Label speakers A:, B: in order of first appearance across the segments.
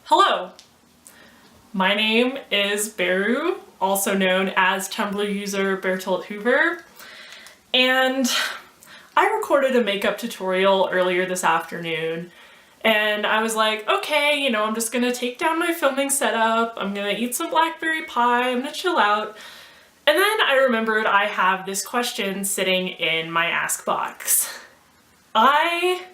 A: Hello, my name is Beru, also known as Tumblr user Bertolt Hoover, and I recorded a makeup tutorial earlier this afternoon, and I was like, okay, I'm just gonna take down my filming setup, I'm gonna eat some blackberry pie, I'm gonna chill out, and then I remembered I have this question sitting in my ask box. I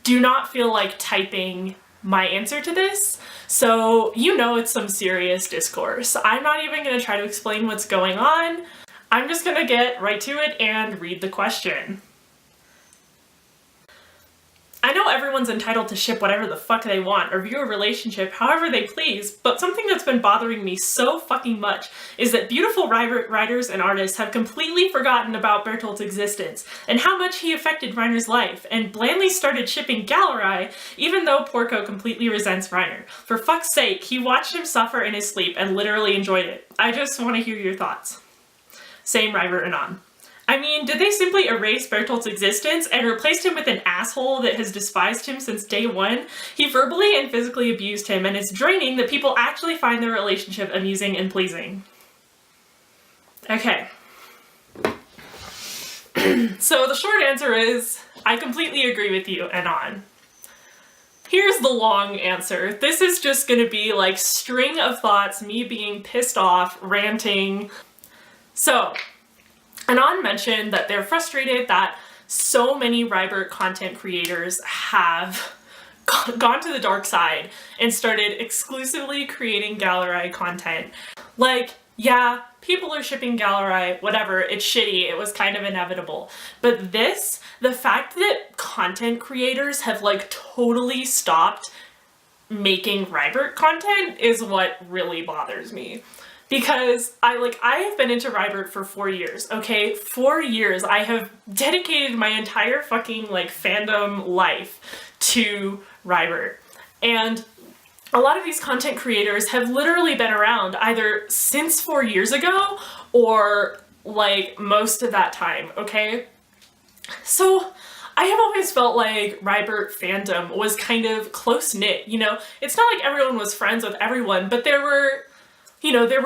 A: do not feel like typing my answer to this, so it's some serious discourse. I'm not even going to try to explain what's going on. I'm just going to get right to it and read the question. I know everyone's entitled to ship whatever the fuck they want or view a relationship however they please, but something that's been bothering me so fucking much is that beautiful writers and artists have completely forgotten about Bertolt's existence and how much he affected Reiner's life, and blandly started shipping gallirei even though Porco completely resents Reiner. For fuck's sake, he watched him suffer in his sleep and literally enjoyed it. I just want to hear your thoughts. Same River Anon. I mean, did they simply erase Bertolt's existence and replaced him with an asshole that has despised him since day one? He verbally and physically abused him, and it's draining that people actually find their relationship amusing and pleasing. Okay. So the short answer is, I completely agree with you, Anon. Here's the long answer. This is just gonna be like string of thoughts, me being pissed off, ranting. So, Anon mentioned that they're frustrated that so many Rybert content creators have gone to the dark side and started exclusively creating gallirei content. Like, yeah, people are shipping gallirei, whatever, it's shitty, it was kind of inevitable. But the fact that content creators have totally stopped making Rybert content is what really bothers me. Because I have been into Rybert for 4 years, okay? 4 years. I have dedicated my entire fucking fandom life to Rybert. And a lot of these content creators have literally been around either since 4 years ago or most of that time, okay? So I have always felt like Rybert fandom was kind of close-knit, It's not like everyone was friends with everyone, but there were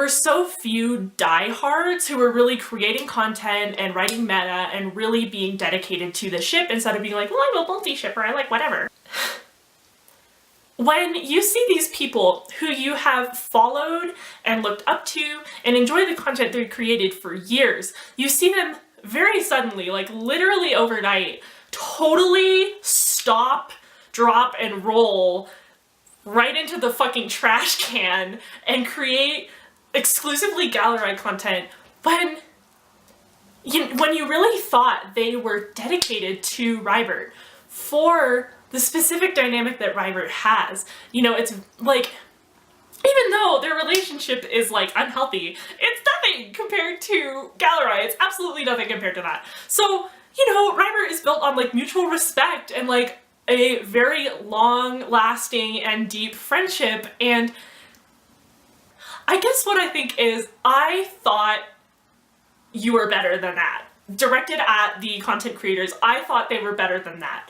A: so few diehards who were really creating content and writing meta and really being dedicated to the ship instead of being like, well, I'm a multi-shipper, I like whatever. When you see these people who you have followed and looked up to and enjoy the content they've created for years, you see them very suddenly, literally overnight, totally stop, drop, and roll right into the fucking trash can and create exclusively gallirei content when you really thought they were dedicated to Rybert for the specific dynamic that Rybert has. It's even though their relationship is unhealthy, it's nothing compared to gallirei. It's absolutely nothing compared to that. So, Rybert is built on mutual respect and a very long-lasting and deep friendship, and I guess what I think is, I thought you were better than that. Directed at the content creators, I thought they were better than that.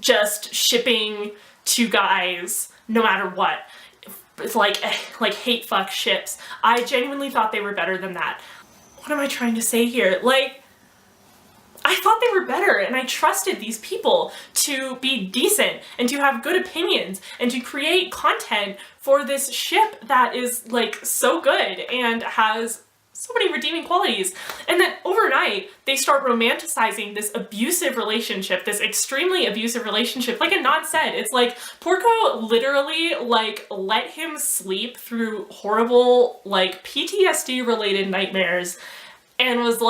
A: Just shipping two guys, no matter what. It's like hate fuck ships. I genuinely thought they were better than that. What am I trying to say here? I thought they were better, and I trusted these people to be decent and to have good opinions and to create content for this ship that is so good and has so many redeeming qualities. And then overnight, they start romanticizing this abusive relationship, this extremely abusive relationship. Like Anon said, it's Porco literally let him sleep through horrible PTSD related nightmares and was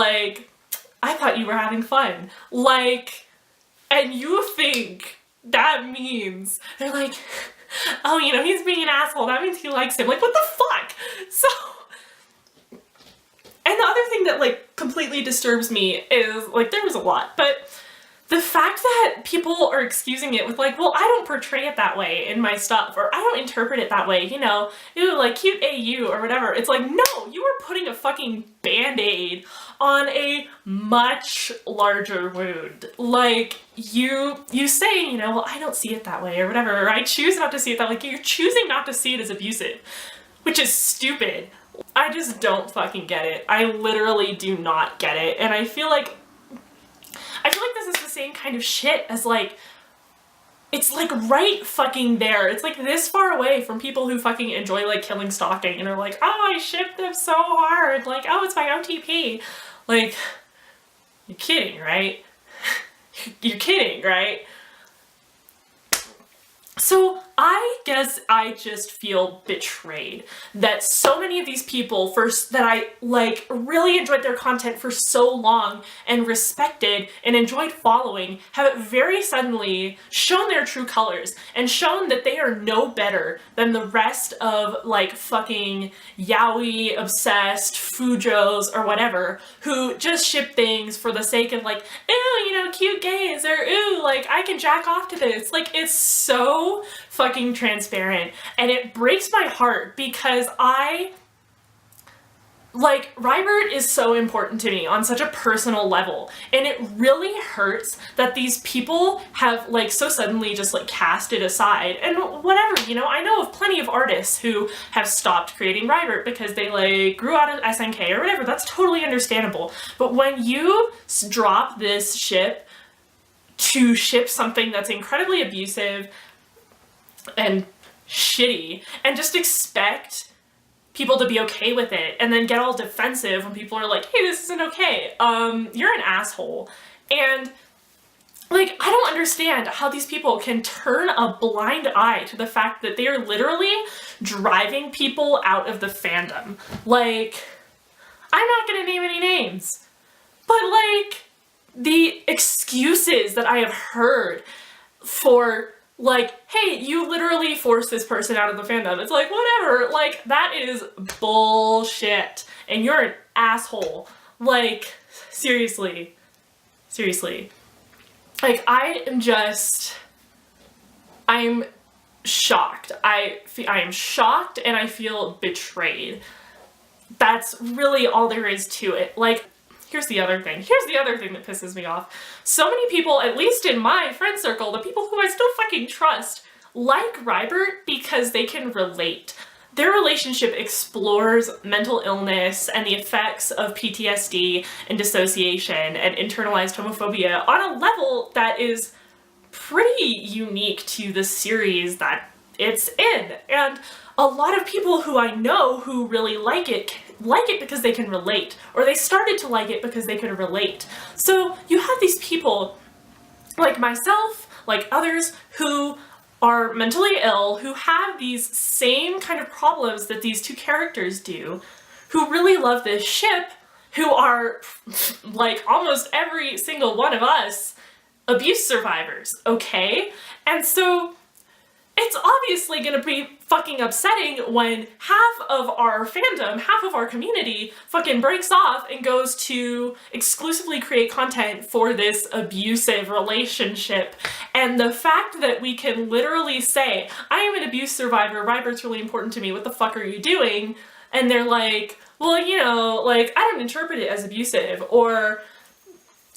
A: I thought you were having fun. And you think that means, they're oh, he's being an asshole, that means he likes him. What the fuck? So, and the other thing that completely disturbs me is, there was a lot, but the fact that people are excusing it with like, well, I don't portray it that way in my stuff, or I don't interpret it that way, you know, ew, like cute AU or whatever. It's like, no, you are putting a fucking band-aid on a much larger wound. Like, you say, you know, well, I don't see it that way or whatever, or I choose not to see it that way. Like, you're choosing not to see it as abusive, which is stupid. I just don't fucking get it. I literally do not get it. And I feel like this is the same kind of shit as like, it's like right fucking there. It's like this far away from people who fucking enjoy like killing stalking and are like, oh, I ship them so hard. Like, oh, it's my OTP. Like, you're kidding, right? You're kidding, right? So I guess I just feel betrayed that so many of these people that I like really enjoyed their content for so long and respected and enjoyed following have very suddenly shown their true colors and shown that they are no better than the rest of like fucking yaoi obsessed Fujos or whatever who just ship things for the sake of like, ooh, you know, cute gays, or ooh, like I can jack off to this. Like, it's so fucking transparent, and it breaks my heart because Rybert is so important to me on such a personal level, and it really hurts that these people have like so suddenly just like cast it aside. And whatever, you know, I know of plenty of artists who have stopped creating Rybert because they like grew out of SNK or whatever. That's totally understandable. But when you drop this ship to ship something that's incredibly abusive and shitty and just expect people to be okay with it and then get all defensive when people are like, hey, this isn't okay, you're an asshole. And like, I don't understand how these people can turn a blind eye to the fact that they are literally driving people out of the fandom. Like, I'm not gonna name any names, but like the excuses that I have heard for like, hey, you literally forced this person out of the fandom. It's like, whatever, like, that is bullshit. And you're an asshole. Like, seriously. Seriously. Like, I'm shocked. I am shocked and I feel betrayed. That's really all there is to it. Like, here's the other thing that pisses me off. So many people, at least in my friend circle, the people who I still fucking trust, like Rybert because they can relate. Their relationship explores mental illness and the effects of PTSD and dissociation and internalized homophobia on a level that is pretty unique to the series that it's in. And a lot of people who I know who really like it because they can relate, or they started to like it because they could relate. So you have these people like myself, like others who are mentally ill, who have these same kind of problems that these two characters do, who really love this ship, who are like almost every single one of us abuse survivors, okay? And so it's obviously gonna be fucking upsetting when half of our fandom, half of our community fucking breaks off and goes to exclusively create content for this abusive relationship. And the fact that we can literally say, I am an abuse survivor, Rybert's really important to me, what the fuck are you doing? And they're like, well, you know, like, I don't interpret it as abusive, or,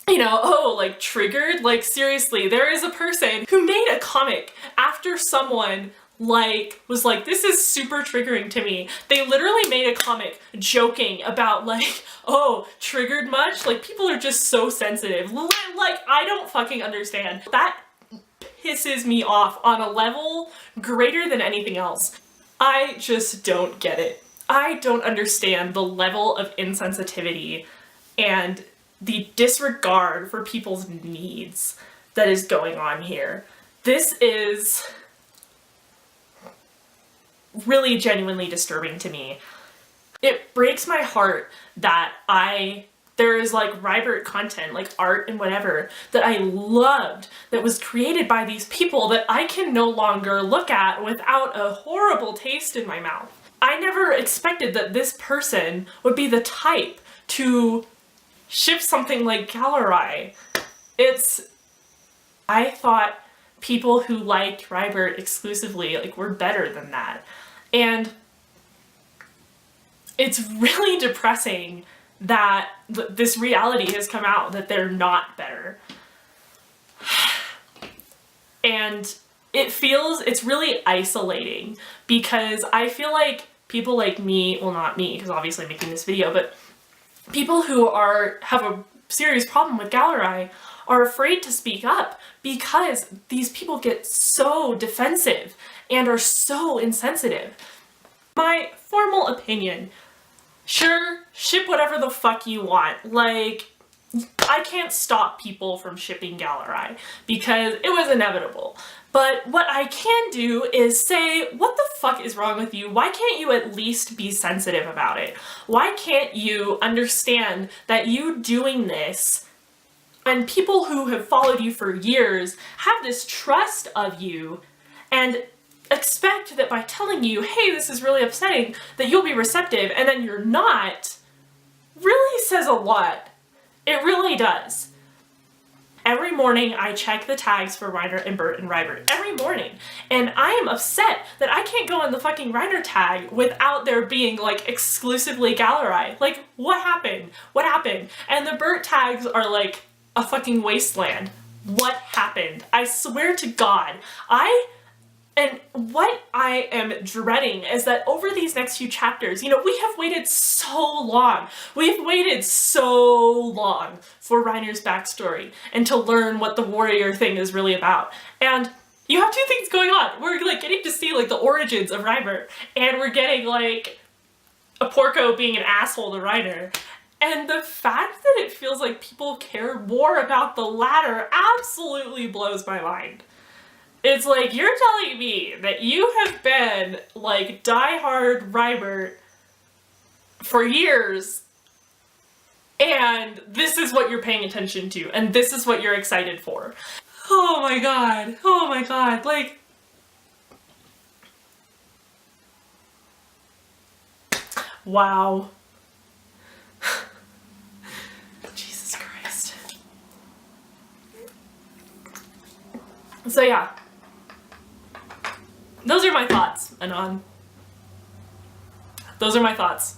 A: you know, oh, like, triggered? Like, seriously, there is a person who made a comic after someone, like, was like, this is super triggering to me. They literally made a comic joking about, like, oh, triggered much? Like, people are just so sensitive. Like, I don't fucking understand. That pisses me off on a level greater than anything else. I just don't get it. I don't understand the level of insensitivity and the disregard for people's needs that is going on here. This is really genuinely disturbing to me. It breaks my heart that there is like Rybert content, like art and whatever, that I loved, that was created by these people that I can no longer look at without a horrible taste in my mouth. I never expected that this person would be the type to ship something like gallirei. It's I thought people who liked Rybert exclusively like were better than that. And it's really depressing that this reality has come out that they're not better. And it's really isolating because I feel like people like me, well not me because obviously I'm making this video, but people who have a serious problem with gallirei are afraid to speak up because these people get so defensive and are so insensitive. My formal opinion, sure, ship whatever the fuck you want. Like, I can't stop people from shipping gallirei because it was inevitable. But what I can do is say, what the fuck is wrong with you? Why can't you at least be sensitive about it? Why can't you understand that you doing this, and people who have followed you for years have this trust of you and expect that by telling you, hey, this is really upsetting, that you'll be receptive, and then you're not, really says a lot. It really does. Every morning I check the tags for Reiner and Bert and Rybert. Every morning. And I am upset that I can't go on the fucking Reiner tag without there being like exclusively gallirei. Like, what happened? What happened? And the Bert tags are like a fucking wasteland. What happened? I swear to God. And what I am dreading is that over these next few chapters, you know, we have waited so long. We've waited so long for Reiner's backstory and to learn what the warrior thing is really about. And you have two things going on. We're like getting to see like the origins of Rybert, and we're getting like a Porco being an asshole to Reiner. And the fact that it feels like people care more about the latter absolutely blows my mind. It's like, you're telling me that you have been, like, diehard Rybert for years, and this is what you're paying attention to, and this is what you're excited for. Oh my god. Oh my god. Like, wow. Jesus Christ. So yeah. Those are my thoughts, Anon. Those are my thoughts.